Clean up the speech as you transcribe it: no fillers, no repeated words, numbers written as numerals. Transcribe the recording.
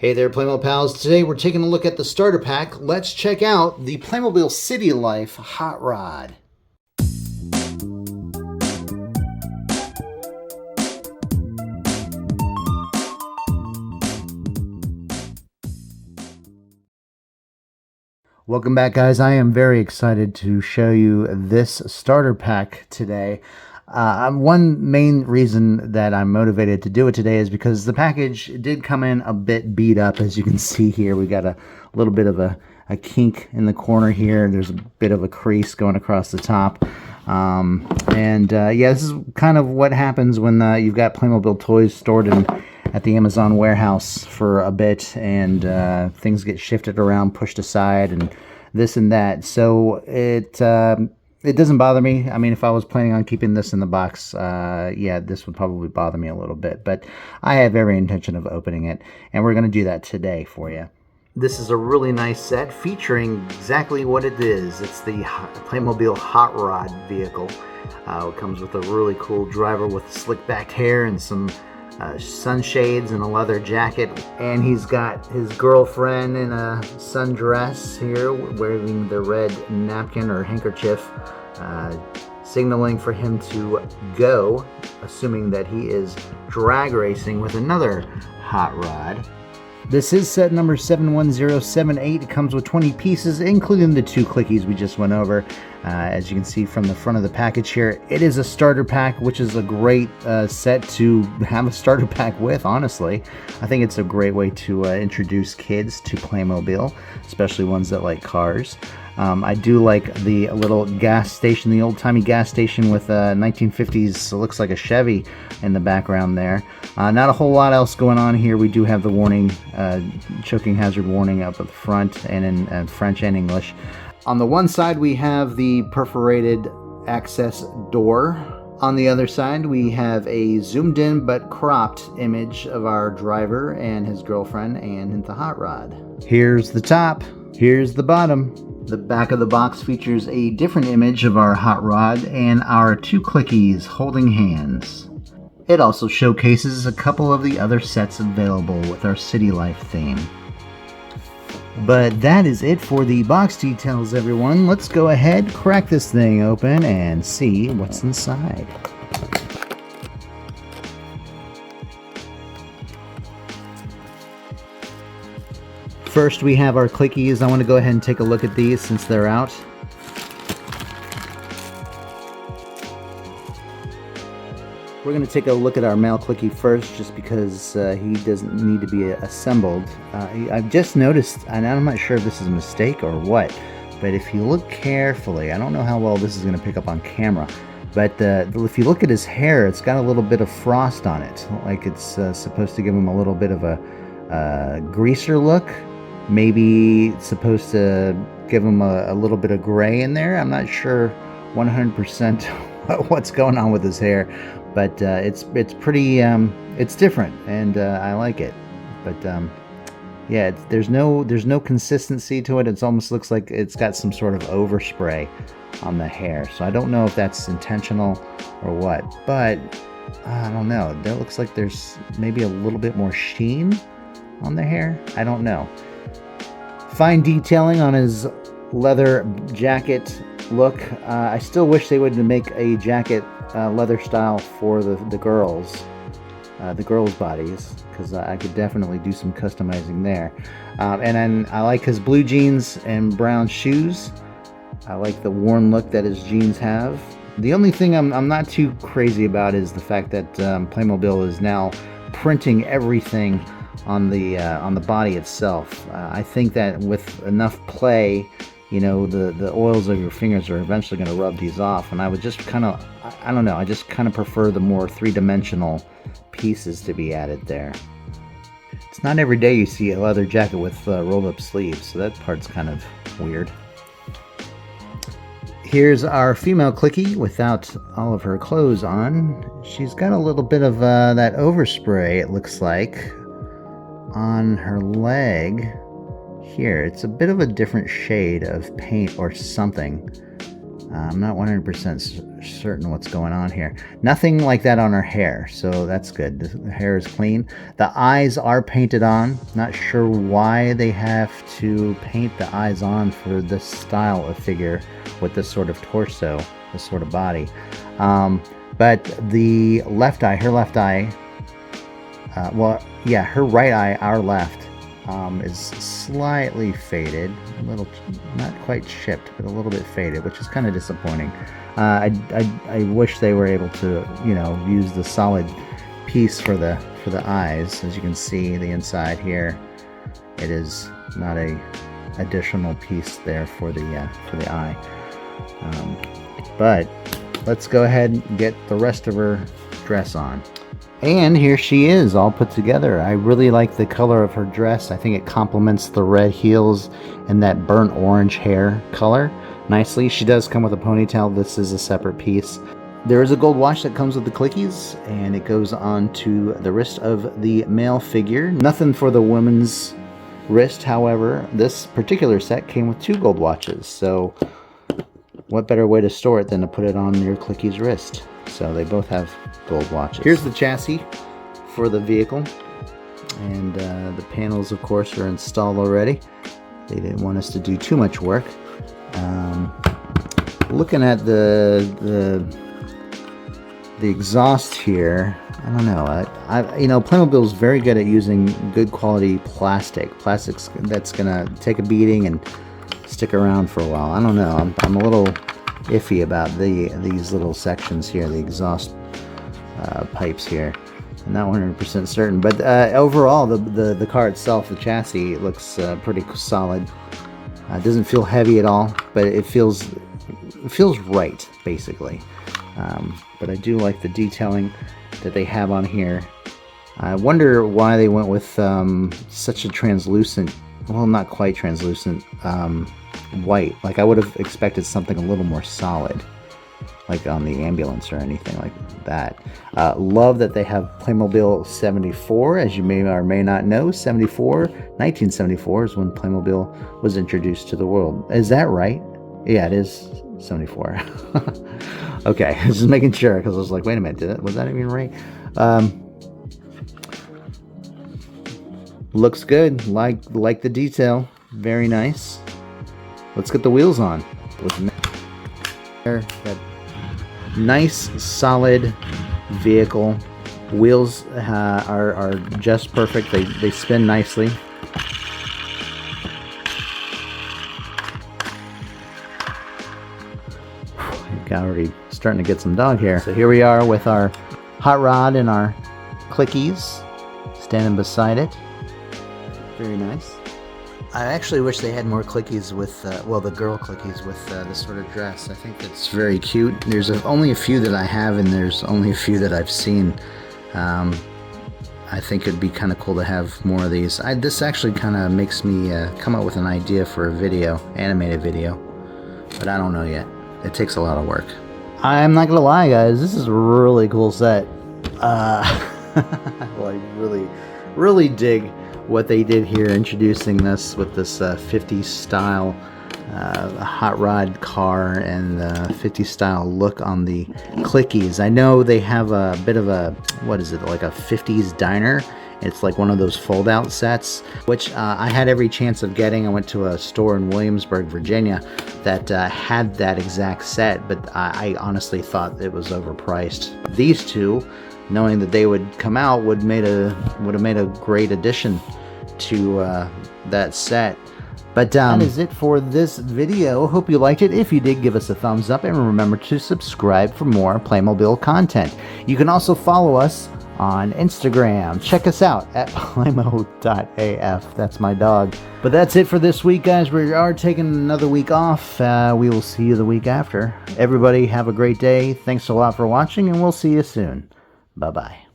Hey there, Playmobil pals. Today we're taking a look at the starter pack. Let's check out the Playmobil City Life Hot Rod. Welcome back, guys. I am very excited to show you this starter pack today. One main reason that I'm motivated to do it today is because the package did come in a bit beat up. As you can see here, we got a little bit of a kink in the corner here. There's a bit of a crease going across the top. Yeah, this is kind of what happens when you've got Playmobil toys stored at the Amazon warehouse for a bit, and things get shifted around, pushed aside, and this and that. So it doesn't bother me. I mean, if I was planning on keeping this in the box, yeah, this would probably bother me a little bit. But I have every intention of opening it, and we're going to do that today for you. This is a really nice set featuring exactly what it is. It's the Playmobil Hot Rod vehicle. It comes with a really cool driver with slick back hair and some sunshades and a leather jacket, and he's got his girlfriend in a sundress here wearing the red napkin or handkerchief, signaling for him to go, assuming that he is drag racing with another hot rod. This is set number 71078. It comes with 20 pieces, including the 2 clickies we just went over. As you can see from the front of the package here, it is a starter pack, which is a great set to have a starter pack with, honestly. I think it's a great way to introduce kids to Playmobil, especially ones that like cars. I do like the little gas station, the old-timey gas station with 1950s, looks like a Chevy in the background there. Not a whole lot else going on here. We do have the warning, choking hazard warning up at the front and in French and English. On the one side, we have the perforated access door. On the other side, we have a zoomed in but cropped image of our driver and his girlfriend and the hot rod. Here's the top. Here's the bottom. The back of the box features a different image of our hot rod and our 2 clickies holding hands. It also showcases a couple of the other sets available with our City Life theme. But that is it for the box details, everyone. Let's go ahead, crack this thing open, and see what's inside. First, we have our clickies. I want to go ahead and take a look at these since they're out. We're going to take a look at our male clicky first, just because he doesn't need to be assembled. I've just noticed, and I'm not sure if this is a mistake or what, but if you look carefully, I don't know how well this is going to pick up on camera, but if you look at his hair, it's got a little bit of frost on it, like it's supposed to give him a little bit of a greaser look. Maybe it's supposed to give him a little bit of gray in there. I'm not sure 100% what's going on with his hair, but it's pretty it's different, and I like it. But yeah, there's no consistency to it. It almost looks like it's got some sort of overspray on the hair, so I don't know if that's intentional or what, but I don't know. That looks like there's maybe a little bit more sheen on the hair. I don't know. Fine detailing on his leather jacket look. I still wish they would make a jacket leather style for the girls' bodies, because I could definitely do some customizing there. And then I like his blue jeans and brown shoes. I like the worn look that his jeans have. The only thing I'm not too crazy about is the fact that Playmobil is now printing everything on the body itself. I think that with enough play, you know, the oils of your fingers are eventually going to rub these off, and I would just kind of, I don't know, I just kind of prefer the more three-dimensional pieces to be added there. It's not every day you see a leather jacket with rolled up sleeves, so that part's kind of weird. Here's our female clicky without all of her clothes on. She's got a little bit of that overspray, it looks like, on her leg here. It's a bit of a different shade of paint or something. I'm not 100% certain what's going on here. Nothing like that on her hair, so that's good. The hair is clean. The eyes are painted on. Not sure why they have to paint the eyes on for this style of figure with this sort of torso, this sort of body. But the left eye, her left eye, well, yeah, her right eye, our left, is slightly faded, a little, not quite chipped, but a little bit faded, which is kind of disappointing. I wish they were able to, you know, use the solid piece for the eyes. As you can see, the inside here, it is not a additional piece there for the eye. But let's go ahead and get the rest of her dress on. And here she is, all put together. I really like the color of her dress. I think it complements the red heels and that burnt orange hair color nicely. She does come with a ponytail. This is a separate piece. There is a gold watch that comes with the clickies, and it goes on to the wrist of the male figure. Nothing for the woman's wrist, however. This particular set came with 2 gold watches, so what better way to store it than to put it on your clickie's wrist? So they both have gold watches. Here's the chassis for the vehicle, and the panels, of course, are installed already. They didn't want us to do too much work. Looking at the exhaust here, I don't know. You know, Playmobil is very good at using good quality plastics that's gonna take a beating and stick around for a while. I don't know. I'm a little iffy about these little sections here, the exhaust pipes here. I'm not 100% certain, but overall, the car itself, the chassis, looks pretty solid. It doesn't feel heavy at all, but it feels right, basically. But I do like the detailing that they have on here. I wonder why they went with such a translucent, well, not quite translucent, white. Like, I would have expected something a little more solid, like on the ambulance or anything like that. Love that they have Playmobil 74, as you may or may not know. 1974 is when Playmobil was introduced to the world. Is that right? Yeah, it is 74. Okay, just making sure, because I was like, wait a minute, was that even right? Looks good. Like the detail. Very nice. Let's get the wheels on. That nice, solid vehicle. Wheels are just perfect. They spin nicely. Already starting to get some dog hair. So here we are with our hot rod and our clickies standing beside it. Very nice. I actually wish they had more clickies with, well, the girl clickies with this sort of dress. I think it's very cute. There's only a few that I have, and there's only a few that I've seen. I think it'd be kind of cool to have more of these. This actually kind of makes me come up with an idea for a video, animated video, but I don't know yet. It takes a lot of work. I'm not gonna lie, guys, this is a really cool set. Well, I really dig what they did here, introducing this with this 50s style hot rod car and 50s style look on the clickies. I know they have a bit of a, what is it, like a 50s diner. It's like one of those fold-out sets, which I had every chance of getting. I went to a store in Williamsburg, Virginia, that had that exact set, but I honestly thought it was overpriced. These two, knowing that they would come out, would have made a great addition to that set. But that is it for this video. Hope you liked it. If you did, give us a thumbs up, and remember to subscribe for more Playmobil content. You can also follow us on Instagram. Check us out at playmo.af. That's my dog. But that's it for this week, guys. We are taking another week off. We will see you the week after. Everybody have a great day. Thanks a lot for watching, and we'll see you soon. Bye-bye.